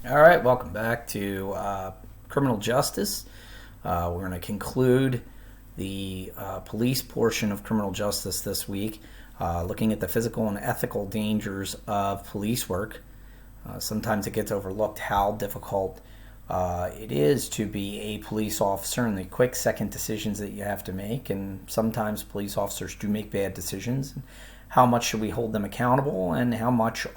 All right, welcome back to criminal justice. We're going to conclude the police portion of criminal justice this week, looking at the physical and ethical dangers of police work. Sometimes it gets overlooked how difficult it is to be a police officer and the quick second decisions that you have to make. And sometimes police officers do make bad decisions. How much should we hold them accountable, and how much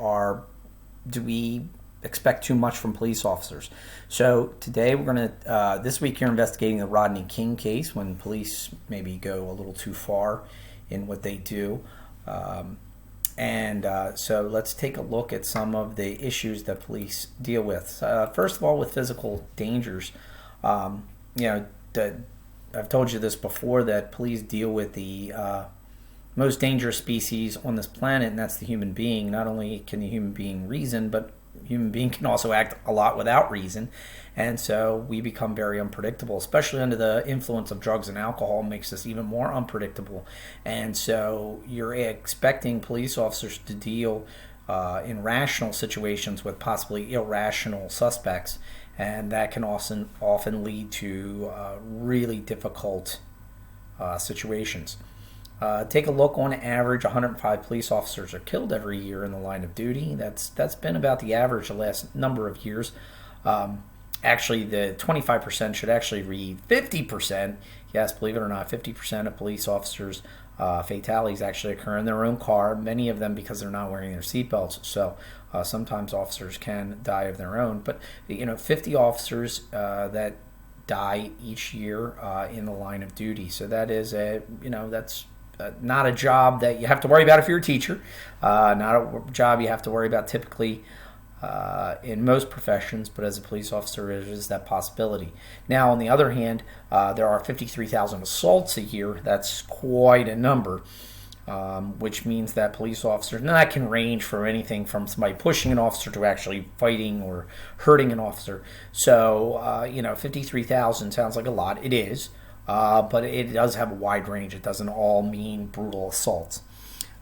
do we expect too much from police officers? So today we're going to, this week you're investigating the Rodney King case, when police maybe go a little too far in what they do. So let's take a look at some of the issues that police deal with. First of all, with physical dangers, I've told you this before, that police deal with the most dangerous species on this planet, and that's the human being. Not only can the human being reason, but human being can also act a lot without reason, and so we become very unpredictable, especially under the influence of drugs and alcohol. Makes us even more unpredictable. And so you're expecting police officers to deal in rational situations with possibly irrational suspects, and that can often lead to really difficult situations. Take a look. On average, 105 police officers are killed every year in the line of duty. That's been about the average the last number of years. Actually, the 25% should actually read 50%. Yes, believe it or not, 50% of police officers' fatalities actually occur in their own car, many of them because they're not wearing their seatbelts. So sometimes officers can die of their own. But 50 officers that die each year in the line of duty. So that is that's not a job that you have to worry about if you're a teacher. Not a job you have to worry about typically in most professions, but as a police officer, there is that possibility. Now, on the other hand, there are 53,000 assaults a year. That's quite a number, which means that police officers, now that can range from anything from somebody pushing an officer to actually fighting or hurting an officer. So, 53,000 sounds like a lot. It is. But it does have a wide range. It doesn't all mean brutal assaults.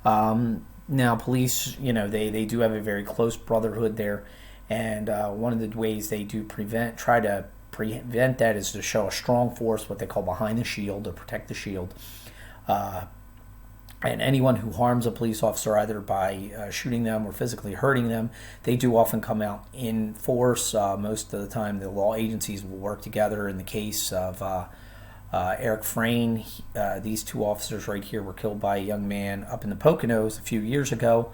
Now, police, they do have a very close brotherhood there, and one of the ways they do try to prevent that is to show a strong force, what they call behind the shield, to protect the shield. And anyone who harms a police officer, either by shooting them or physically hurting them, they do often come out in force. Most of the time, the law agencies will work together. In the case of Eric Frayne, these two officers right here were killed by a young man up in the Poconos a few years ago,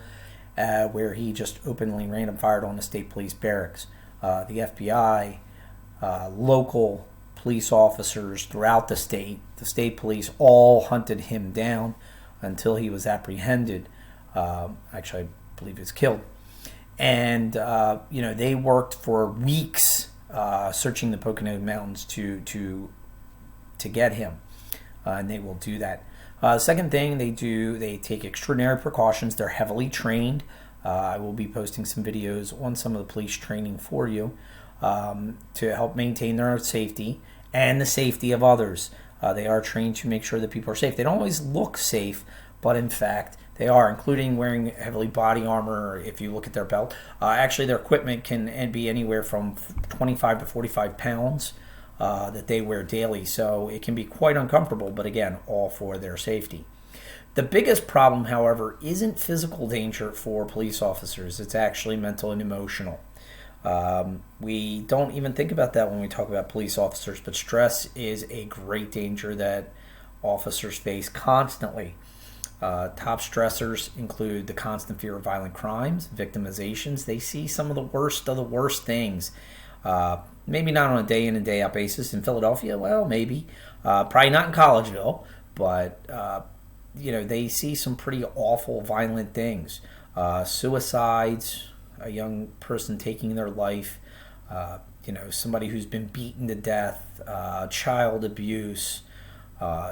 where he just openly random fired on the state police barracks. The FBI, local police officers throughout the state police, all hunted him down until he was apprehended. Actually, I believe he was killed. And they worked for weeks searching the Pocono Mountains to get him, and they will do that. Second thing they do, they take extraordinary precautions. They're heavily trained. I will be posting some videos on some of the police training for you to help maintain their safety and the safety of others. They are trained to make sure that people are safe. They don't always look safe, but in fact they are, including wearing heavily body armor. If you look at their belt, actually their equipment can be anywhere from 25 to 45 pounds. That they wear daily, so it can be quite uncomfortable, but again, all for their safety. The biggest problem, however, isn't physical danger for police officers. It's actually mental and emotional. We don't even think about that when we talk about police officers, but stress is a great danger that officers face constantly. Top stressors include the constant fear of violent crimes, victimizations. They see some of the worst things. Maybe not on a day in and day out basis in Philadelphia. Well, maybe. Probably not in Collegeville, but they see some pretty awful, violent things. Suicides, a young person taking their life, somebody who's been beaten to death, child abuse,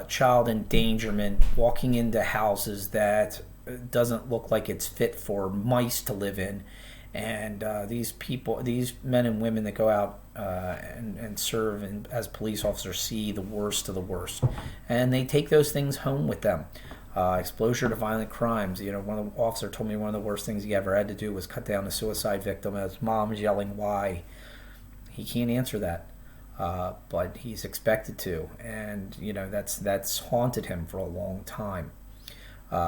child endangerment, walking into houses that doesn't look like it's fit for mice to live in. And these men and women that go out and serve as police officers, see the worst of the worst, and they take those things home with them. Exposure to violent crimes. One of the officer told me one of the worst things he ever had to do was cut down a suicide victim as mom's yelling why. He can't answer that, but he's expected to, and that's haunted him for a long time.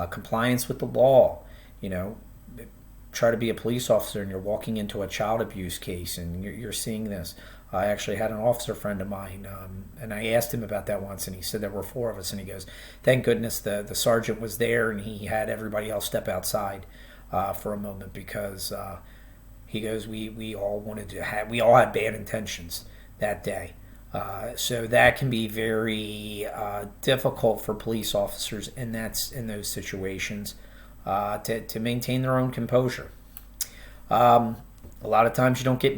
Compliance with the law. Try to be a police officer and you're walking into a child abuse case and you're seeing this. I actually had an officer friend of mine, and I asked him about that once, and he said there were 4 of us, and he goes, thank goodness the sergeant was there and he had everybody else step outside for a moment, because he goes, we all had bad intentions that day. So that can be very difficult for police officers in those situations to maintain their own composure. A lot of times you don't get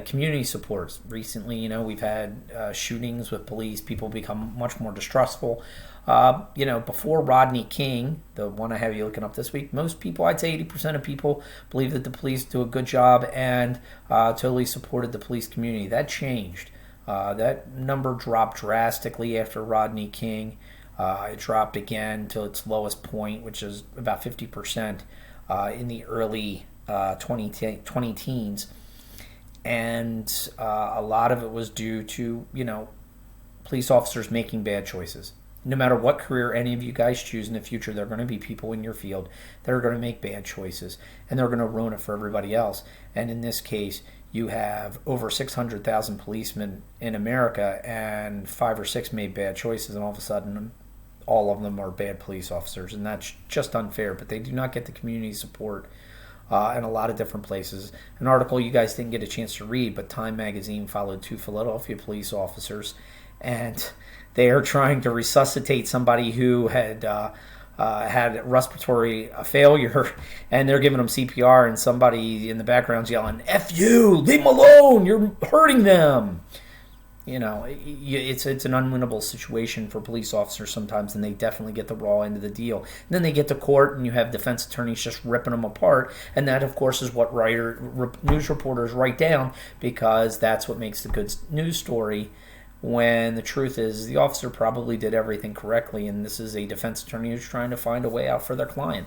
community supports. Recently, we've had shootings with police. People become much more distrustful. Before Rodney King, the one I have you looking up this week, most people, I'd say 80% of people, believe that the police do a good job and totally supported the police community. That changed. That number dropped drastically after Rodney King. It dropped again to its lowest point, which is about 50% in the early 20 teens. And a lot of it was due to, police officers making bad choices. No matter what career any of you guys choose in the future, there are going to be people in your field that are going to make bad choices, and they're going to ruin it for everybody else. And in this case, you have over 600,000 policemen in America, and 5 or 6 made bad choices, and all of a sudden all of them are bad police officers, and that's just unfair. But they do not get the community support in a lot of different places. An article you guys didn't get a chance to read, but Time magazine followed 2 Philadelphia police officers, and they are trying to resuscitate somebody who had had respiratory failure, and they're giving them CPR, and somebody in the background's yelling, F you, leave them alone, you're hurting them. It's an unwinnable situation for police officers sometimes, and they definitely get the raw end of the deal. And then they get to court, and you have defense attorneys just ripping them apart, and that, of course, is what news reporters write down, because that's what makes the good news story, when the truth is the officer probably did everything correctly, and this is a defense attorney who's trying to find a way out for their client.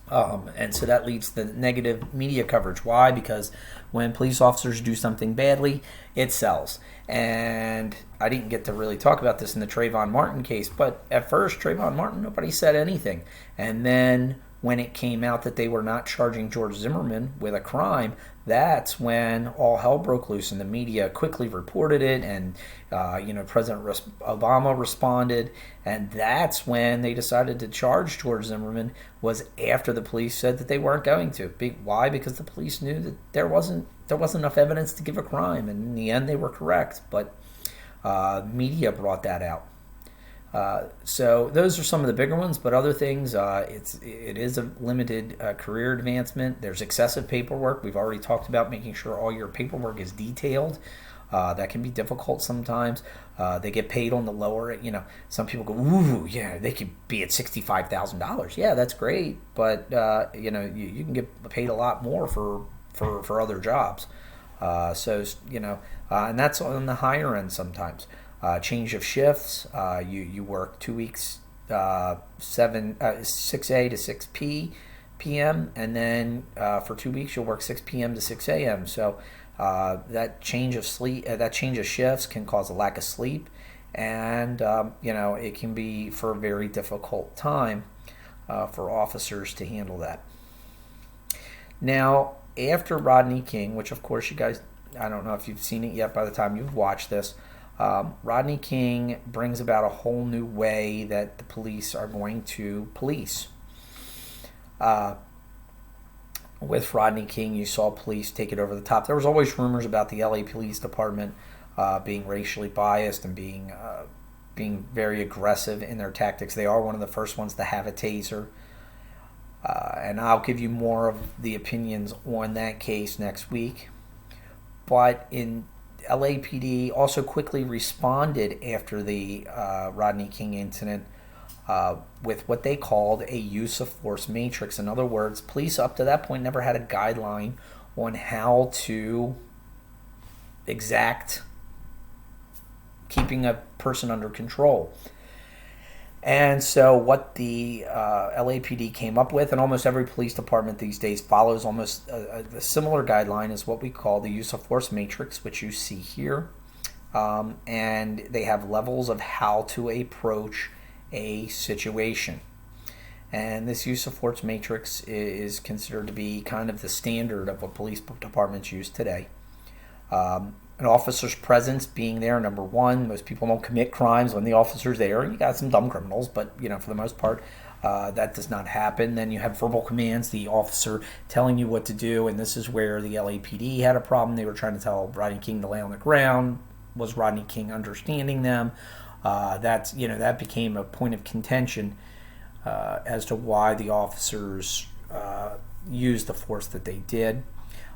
And so that leads to negative media coverage. Why? Because when police officers do something badly, it sells. And I didn't get to really talk about this in the Trayvon Martin case, but at first, Trayvon Martin, nobody said anything. And then when it came out that they were not charging George Zimmerman with a crime, that's when all hell broke loose, and the media quickly reported it, and President Obama responded, and that's when they decided to charge George Zimmerman, was after the police said that they weren't going to. Why? Because the police knew that there wasn't enough evidence to give a crime, and in the end they were correct, but media brought that out. So those are some of the bigger ones, but other things, it is a limited career advancement. There's excessive paperwork. We've already talked about making sure all your paperwork is detailed. That can be difficult sometimes. They get paid on the lower, some people go, ooh, yeah, they could be at $65,000. Yeah, that's great, but you can get paid a lot more for other jobs. And that's on the higher end sometimes. Change of shifts. You work 2 weeks, 6 a to 6 p.m. and then for 2 weeks you'll work 6 p.m. to 6 a.m. So that change of shifts can cause a lack of sleep, and it can be for a very difficult time for officers to handle that. Now, after Rodney King, which of course you guys, I don't know if you've seen it yet by the time you've watched this, Rodney King brings about a whole new way that the police are going to police. With Rodney King, you saw police take it over the top. There was always rumors about the LA Police Department being racially biased and being very aggressive in their tactics. They are one of the first ones to have a taser. And I'll give you more of the opinions on that case next week. But in LAPD also quickly responded after the Rodney King incident with what they called a use of force matrix. In other words, police up to that point never had a guideline on how to exact keeping a person under control. And so what the LAPD came up with, and almost every police department these days follows almost a similar guideline, is what we call the use of force matrix, which you see here. And they have levels of how to approach a situation. And this use of force matrix is considered to be kind of the standard of what police departments use today. An officer's presence being there, number one. Most people don't commit crimes when the officer's there. You got some dumb criminals, but for the most part, that does not happen. Then you have verbal commands, the officer telling you what to do, and this is where the LAPD had a problem. They were trying to tell Rodney King to lay on the ground. Was Rodney King understanding them? That became a point of contention as to why the officers used the force that they did.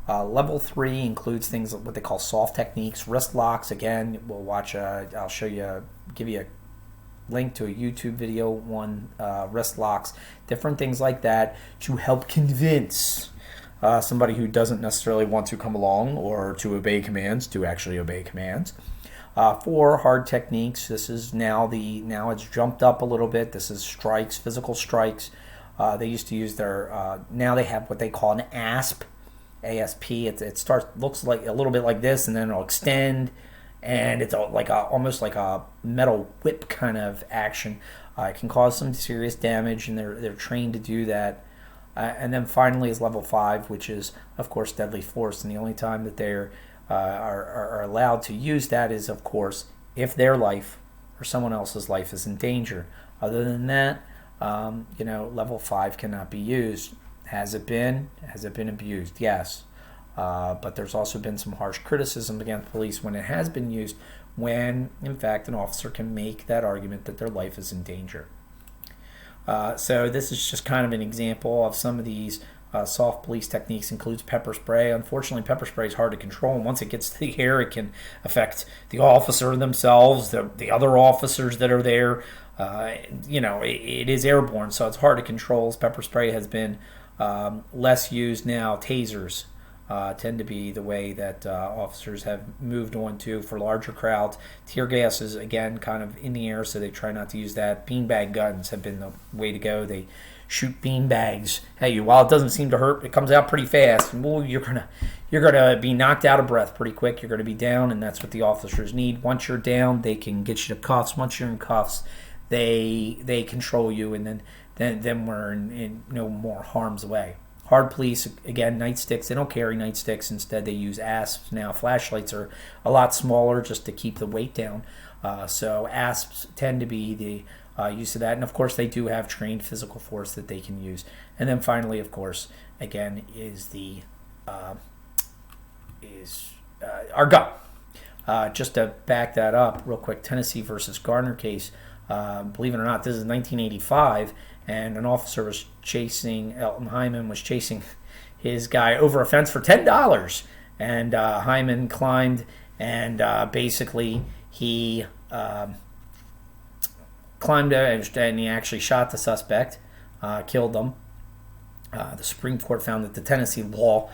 Level 3 includes things what they call soft techniques, wrist locks. Again, we'll watch. I'll show you, give you a link to a YouTube video on wrist locks, different things like that to help convince somebody who doesn't necessarily want to come along or to obey commands to actually obey commands. 4 hard techniques. This is now it's jumped up a little bit. This is strikes, physical strikes. They used to use their now they have what they call an ASP. It looks like a little bit like this, and then it'll extend, and it's almost like a metal whip kind of action. It can cause some serious damage, and they're trained to do that. And then finally is level 5, which is of course deadly force, and the only time that they're are allowed to use that is, of course, if their life or someone else's life is in danger. Other than that, level 5 cannot be used. Has it been abused? Yes. But there's also been some harsh criticism against police when it has been used, when, in fact, an officer can make that argument that their life is in danger. So this is just kind of an example of some of these soft police techniques. Includes pepper spray. Unfortunately, pepper spray is hard to control, and once it gets to the air, it can affect the officer themselves, the other officers that are there. It is airborne, so it's hard to control. Pepper spray has been less used now. Tasers tend to be the way that officers have moved on to for larger crowds. Tear gas is, again, kind of in the air, so they try not to use that. Beanbag guns have been the way to go. They shoot beanbags at you. While it doesn't seem to hurt, it comes out pretty fast. Well, you're gonna be knocked out of breath pretty quick. You're gonna be down, and that's what the officers need. Once you're down, they can get you to cuffs. Once you're in cuffs, they control you, and then we're in no more harm's way. Hard police, again, nightsticks. They don't carry nightsticks. Instead, they use ASPs now. Flashlights are a lot smaller just to keep the weight down. So ASPs tend to be the use of that. And, of course, they do have trained physical force that they can use. And then finally, of course, again, is our gun. Just to back that up real quick, Tennessee versus Garner case. Believe it or not, this is 1985, and an officer was chasing, Elton Hyman was chasing his guy over a fence for $10, and Hyman climbed, and basically he climbed and he actually shot the suspect, killed them. The Supreme Court found that the Tennessee law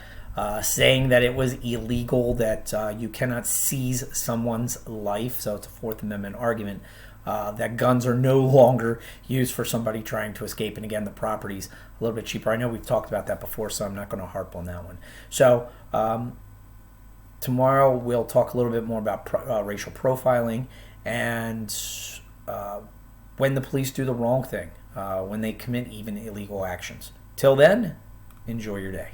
saying that it was illegal, that you cannot seize someone's life, so it's a Fourth Amendment argument, that guns are no longer used for somebody trying to escape. And again, the property's a little bit cheaper. I know we've talked about that before, so I'm not going to harp on that one. So tomorrow we'll talk a little bit more about racial profiling and when the police do the wrong thing, when they commit even illegal actions. Till then, enjoy your day.